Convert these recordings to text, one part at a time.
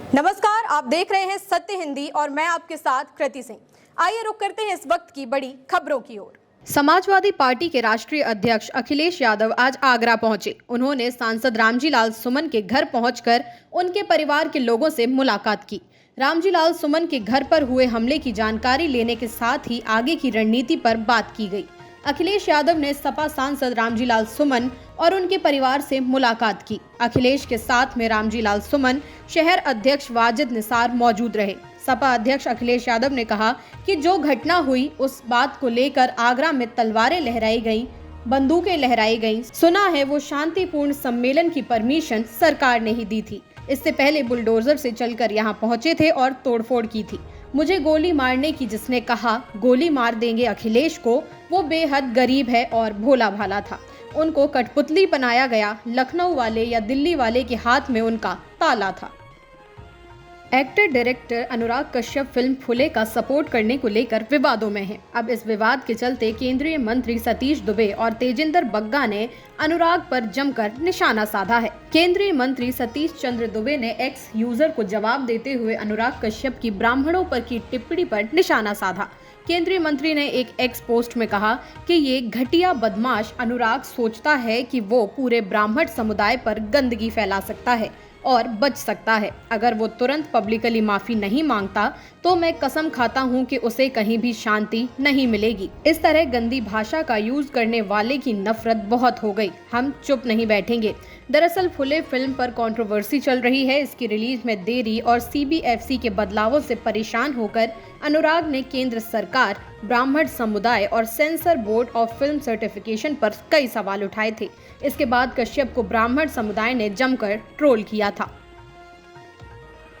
नमस्कार, आप देख रहे हैं सत्य हिंदी और मैं आपके साथ कृति सिंह। आइए रुक करते हैं इस वक्त की बड़ी खबरों की ओर। समाजवादी पार्टी के राष्ट्रीय अध्यक्ष अखिलेश यादव आज आगरा पहुंचे। उन्होंने सांसद रामजी लाल सुमन के घर पहुंचकर उनके परिवार के लोगों से मुलाकात की। रामजी लाल सुमन के घर पर हुए हमले की जानकारी लेने के साथ ही आगे की रणनीति पर बात की गई। अखिलेश यादव ने सपा सांसद रामजी लाल सुमन और उनके परिवार से मुलाकात की। अखिलेश के साथ में रामजी लाल सुमन, शहर अध्यक्ष वाजिद निसार मौजूद रहे। सपा अध्यक्ष अखिलेश यादव ने कहा कि जो घटना हुई उस बात को लेकर आगरा में तलवारें लहराई गईं, बंदूकें लहराई गईं। सुना है वो शांतिपूर्ण सम्मेलन की परमिशन सरकार ने ही दी थी। इससे पहले बुलडोजर से चलकर यहाँ पहुंचे थे और तोड़फोड़ की थी। मुझे गोली मारने की जिसने कहा गोली मार देंगे अखिलेश को, वो बेहद गरीब है और भोला भाला था। उनको कठपुतली बनाया गया। लखनऊ वाले या दिल्ली वाले के हाथ में उनका ताला था। Actor director Anurag Kashyap film फुले का सपोर्ट करने को लेकर विवादों में है। अब इस विवाद के चलते केंद्रीय मंत्री सतीश दुबे और तेजिंदर बग्गा ने अनुराग पर जमकर निशाना साधा है। केंद्रीय मंत्री सतीश चंद्र दुबे ने एक्स यूजर को जवाब देते हुए अनुराग कश्यप की ब्राह्मणों पर की टिप्पणी पर निशाना साधा। केंद्रीय मंत्री ने एक एक्स पोस्ट में कहा कि ये घटिया बदमाश अनुराग सोचता है कि वो पूरे ब्राह्मण समुदाय पर गंदगी फैला सकता है और बच सकता है। अगर वो तुरंत पब्लिकली माफी नहीं मांगता तो मैं कसम खाता हूँ कि उसे कहीं भी शांति नहीं मिलेगी। इस तरह गंदी भाषा का यूज करने वाले की नफरत बहुत हो गई। हम चुप नहीं बैठेंगे। दरअसल फुले फिल्म पर कंट्रोवर्सी चल रही है। इसकी रिलीज में देरी और सीबीएफसी के बदलावों से परेशान होकर अनुराग ने केंद्र सरकार, ब्राह्मण समुदाय और sensor board of film certification पर कई सवाल उठाए थे। इसके बाद कश्यप को ब्राह्मण समुदाय ने जमकर ट्रोल किया था।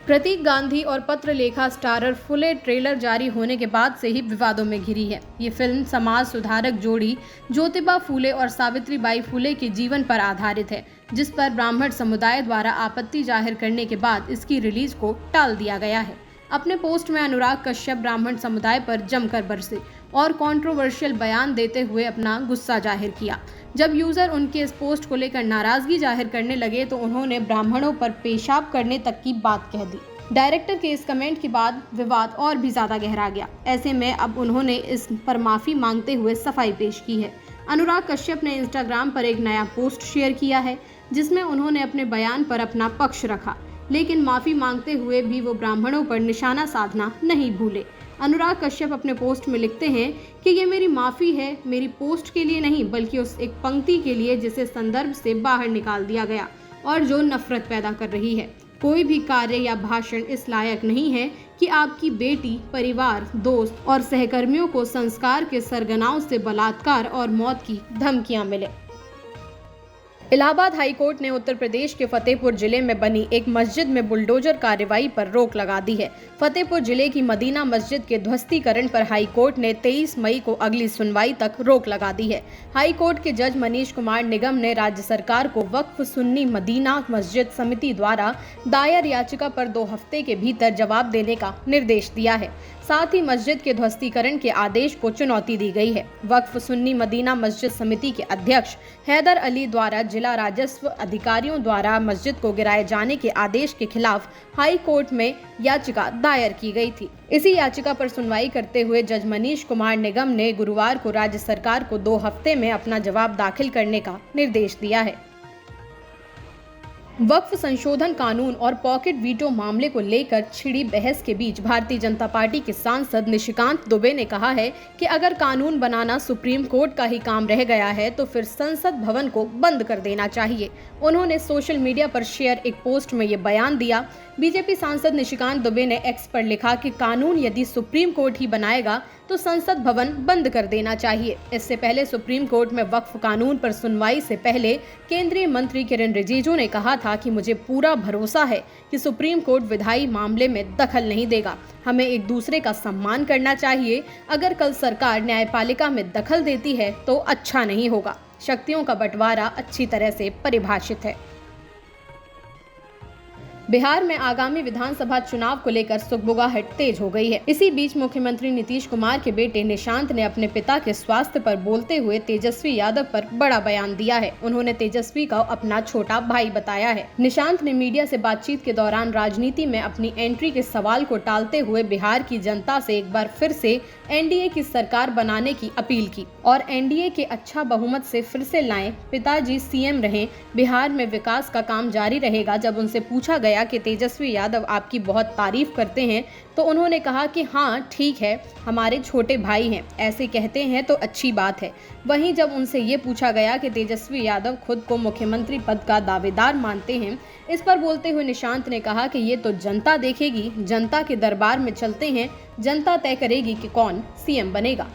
प्रतीक गांधी और पत्रलेखा स्टारर फुले ट्रेलर जारी होने के बाद से ही विवादों में घिरी है। ये फिल्म समाज सुधारक जोड़ी ज्योतिबा फुले और सावित्रीबाई फुले के जीवन पर आधारित है, जिस पर ब्राह्मण समुदाय द्वारा आपत्ति जाहिर करने के बाद इसकी रिलीज को टाल दिया गया है। अपने पोस्ट में अनुराग कश्यप ब्राह्मण समुदाय पर जमकर बरसे और कंट्रोवर्शियल बयान देते हुए अपना गुस्सा जाहिर किया। जब यूजर उनके इस पोस्ट को लेकर नाराजगी जाहिर करने लगे तो उन्होंने ब्राह्मणों पर पेशाब करने तक की बात कह दी। डायरेक्टर के इस कमेंट के बाद विवाद और भी ज्यादा गहरा गया। ऐसे में अब उन्होंने इस पर माफी मांगते हुए सफाई पेश की है। अनुराग कश्यप ने इंस्टाग्राम पर एक नया पोस्ट शेयर किया है, जिसमें उन्होंने अपने बयान पर अपना पक्ष रखा, लेकिन माफी मांगते हुए भी वो ब्राह्मणों पर निशाना साधना नहीं भूले। अनुराग कश्यप अपने पोस्ट में लिखते हैं कि ये मेरी माफी है, मेरी पोस्ट के लिए नहीं बल्कि उस एक पंक्ति के लिए जिसे संदर्भ से बाहर निकाल दिया गया और जो नफरत पैदा कर रही है। कोई भी कार्य या भाषण इस लायक नहीं है कि आपकी बेटी, परिवार, दोस्त और सहकर्मियों को संस्कार के सरगनाओं से बलात्कार और मौत की धमकियां मिले। इलाहाबाद हाईकोर्ट ने उत्तर प्रदेश के फतेहपुर जिले में बनी एक मस्जिद में बुलडोजर कार्रवाई पर रोक लगा दी है। फतेहपुर जिले की मदीना मस्जिद के ध्वस्तीकरण पर हाईकोर्ट ने 23 मई को अगली सुनवाई तक रोक लगा दी है। हाईकोर्ट के जज मनीष कुमार निगम ने राज्य सरकार को वक्फ सुन्नी मदीना मस्जिद समिति द्वारा दायर याचिका पर 2 हफ्ते के भीतर जवाब देने का निर्देश दिया है। साथ ही मस्जिद के ध्वस्तीकरण के आदेश को चुनौती दी गई है। वक्फ सुन्नी मदीना मस्जिद समिति के अध्यक्ष हैदर अली द्वारा जिला राजस्व अधिकारियों द्वारा मस्जिद को गिराए जाने के आदेश के खिलाफ हाई कोर्ट में याचिका दायर की गई थी। इसी याचिका पर सुनवाई करते हुए जज मनीष कुमार निगम ने गुरुवार को राज्य सरकार को 2 हफ्ते में अपना जवाब दाखिल करने का निर्देश दिया है। वक्फ संशोधन कानून और पॉकेट वीटो मामले को लेकर छिड़ी बहस के बीच भारतीय जनता पार्टी के सांसद निशिकांत दुबे ने कहा है कि अगर कानून बनाना सुप्रीम कोर्ट का ही काम रह गया है तो फिर संसद भवन को बंद कर देना चाहिए। उन्होंने सोशल मीडिया पर शेयर एक पोस्ट में ये बयान दिया। बीजेपी सांसद निशिकांत दुबे ने एक्स पर लिखा कि कानून यदि सुप्रीम कोर्ट ही बनाएगा तो संसद भवन बंद कर देना चाहिए। इससे पहले सुप्रीम कोर्ट में वक्फ कानून पर सुनवाई से पहले केंद्रीय मंत्री किरेन रिजिजू ने कहा था कि मुझे पूरा भरोसा है कि सुप्रीम कोर्ट विधायी मामले में दखल नहीं देगा। हमें एक दूसरे का सम्मान करना चाहिए। अगर कल सरकार न्यायपालिका में दखल देती है तो अच्छा नहीं होगा। शक्तियों का बंटवारा अच्छी तरह से परिभाषित है। बिहार में आगामी विधानसभा चुनाव को लेकर सुगबुगाहट तेज हो गई है। इसी बीच मुख्यमंत्री नीतीश कुमार के बेटे निशांत ने अपने पिता के स्वास्थ्य पर बोलते हुए तेजस्वी यादव पर बड़ा बयान दिया है। उन्होंने तेजस्वी को अपना छोटा भाई बताया है। निशांत ने मीडिया से बातचीत के दौरान राजनीति में अपनी एंट्री के सवाल को टालते हुए बिहार की जनता से एक बार फिर से एनडीए की सरकार बनाने की अपील की और एनडीए के अच्छा बहुमत से फिर से लाएं, पिताजी सीएम रहें, बिहार में विकास का काम जारी रहेगा। जब उनसे पूछा गया कि तेजस्वी यादव आपकी बहुत तारीफ करते हैं तो उन्होंने कहा कि हाँ ठीक है, हमारे छोटे भाई हैं, ऐसे कहते हैं तो अच्छी बात है। वहीं जब उनसे ये पूछा गया कि तेजस्वी यादव खुद को मुख्यमंत्री पद का दावेदार मानते हैं, इस पर बोलते हुए निशांत ने कहा कि ये तो जनता देखेगी, जनता के दरबार में चलते हैं, जनता तय करेगी कि कौन सीएम बनेगा।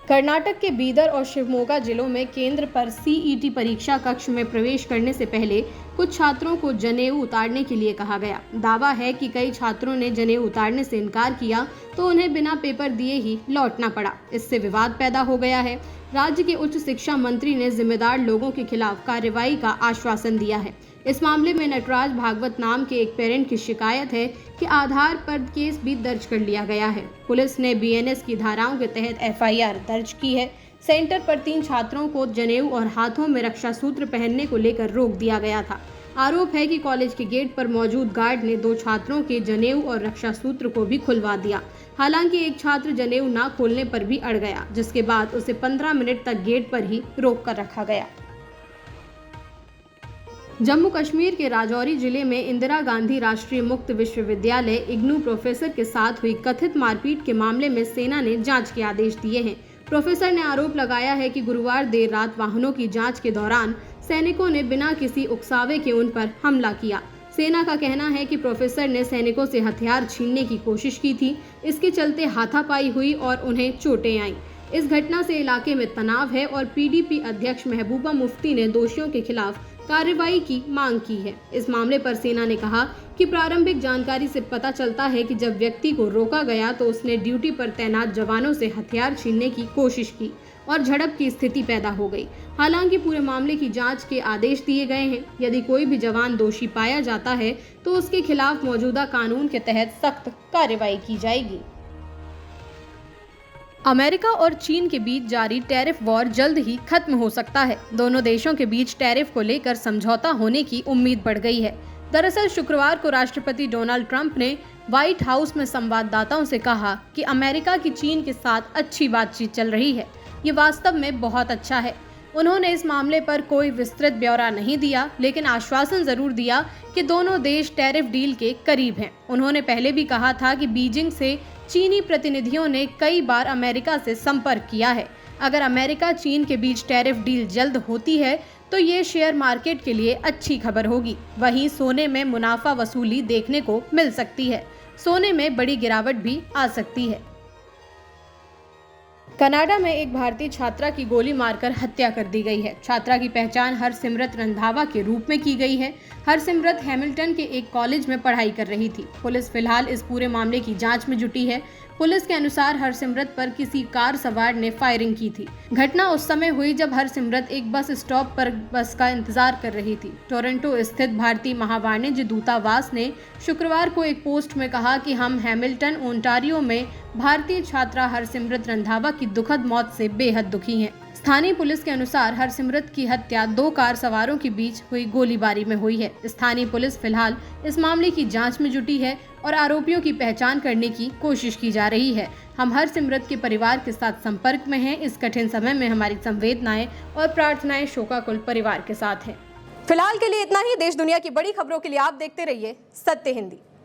कर्नाटक के बीदर और शिवमोगा जिलों में केंद्र पर सीईटी परीक्षा कक्ष में प्रवेश करने से पहले कुछ छात्रों को जनेऊ उतारने के लिए कहा गया। दावा है कि कई छात्रों ने जनेऊ उतारने से इनकार किया तो उन्हें बिना पेपर दिए ही लौटना पड़ा। इससे विवाद पैदा हो गया है। राज्य के उच्च शिक्षा मंत्री ने जिम्मेदार लोगों के खिलाफ कार्रवाई का आश्वासन दिया है। इस मामले में नटराज भागवत नाम के एक पेरेंट की शिकायत है कि आधार पर केस भी दर्ज कर लिया गया है। पुलिस ने बीएनएस की धाराओं के तहत एफआईआर दर्ज की है। सेंटर पर 3 छात्रों को जनेऊ और हाथों में रक्षा सूत्र पहनने को लेकर रोक दिया गया था। आरोप है कि कॉलेज के गेट पर मौजूद गार्ड ने 2 छात्रों के जनेऊ और रक्षा सूत्र को भी खुलवा दिया। हालांकि एक छात्र जनेऊ न खोलने पर भी अड़ गया, जिसके बाद उसे 15 मिनट तक गेट पर ही रोक कर रखा गया। जम्मू कश्मीर के राजौरी जिले में इंदिरा गांधी राष्ट्रीय मुक्त विश्वविद्यालय इग्नू प्रोफेसर के साथ हुई कथित मारपीट के मामले में सेना ने जांच के आदेश दिए हैं। प्रोफेसर ने आरोप लगाया है कि गुरुवार देर रात वाहनों की जांच के दौरान सैनिकों ने बिना किसी उकसावे के उन पर हमला किया। सेना का कहना है कि प्रोफेसर ने सैनिकों से हथियार छीनने की कोशिश की थी। इसके चलते हाथापाई हुई और उन्हें चोटें आईं। इस घटना से इलाके में तनाव है और पीडीपी अध्यक्ष महबूबा मुफ्ती ने दोषियों के खिलाफ कार्रवाई की मांग की है। इस मामले पर सेना ने कहा कि प्रारंभिक जानकारी से पता चलता है कि जब व्यक्ति को रोका गया तो उसने ड्यूटी पर तैनात जवानों से हथियार छीनने की कोशिश की और झड़प की स्थिति पैदा हो गई। हालांकि पूरे मामले की जांच के आदेश दिए गए हैं। यदि कोई भी जवान दोषी पाया जाता है तो उसके खिलाफ मौजूदा कानून के तहत सख्त कार्रवाई की जाएगी। अमेरिका और चीन के बीच जारी टैरिफ वॉर जल्द ही खत्म हो सकता है। दोनों देशों के बीच टैरिफ को लेकर समझौता होने की उम्मीद बढ़ गई है। दरअसल शुक्रवार को राष्ट्रपति डोनाल्ड ट्रंप ने व्हाइट हाउस में संवाददाताओं से कहा कि अमेरिका की चीन के साथ अच्छी बातचीत चल रही है। ये वास्तव में बहुत अच्छा है। उन्होंने इस मामले पर कोई विस्तृत ब्यौरा नहीं दिया, लेकिन आश्वासन जरूर दिया कि दोनों देश टैरिफ डील के करीब हैं। उन्होंने पहले भी कहा था कि बीजिंग से चीनी प्रतिनिधियों ने कई बार अमेरिका से संपर्क किया है। अगर अमेरिका चीन के बीच टैरिफ डील जल्द होती है तो ये शेयर मार्केट के लिए अच्छी खबर होगी। वहीं सोने में मुनाफा वसूली देखने को मिल सकती है। सोने में बड़ी गिरावट भी आ सकती है। कनाडा में एक भारतीय छात्रा की गोली मारकर हत्या कर दी गई है। छात्रा की पहचान हरसिमरत रंधावा के रूप में की गई है। हरसिमरत हैमिल्टन के एक कॉलेज में पढ़ाई कर रही थी। पुलिस फिलहाल इस पूरे मामले की जांच में जुटी है। पुलिस के अनुसार हरसिमरत पर किसी कार सवार ने फायरिंग की थी। घटना उस समय हुई जब हरसिमरत एक बस स्टॉप पर बस का इंतजार कर रही थी। टोरंटो स्थित भारतीय महावाणिज्य दूतावास ने शुक्रवार को एक पोस्ट में कहा कि हम हैमिल्टन ओंटारियो में भारतीय छात्रा हरसिमरत रंधावा की दुखद मौत से बेहद दुखी हैं। स्थानीय पुलिस के अनुसार हरसिमरत की हत्या 2 कार सवारों के बीच हुई गोलीबारी में हुई है। स्थानीय पुलिस फिलहाल इस मामले की जांच में जुटी है और आरोपियों की पहचान करने की कोशिश की जा रही है। हम हरसिमरत के परिवार के साथ संपर्क में हैं। इस कठिन समय में हमारी संवेदनाएं और प्रार्थनाएं शोकाकुल परिवार के साथ हैं। फिलहाल के लिए इतना ही। देश दुनिया की बड़ी खबरों के लिए आप देखते रहिए सत्य हिंदी।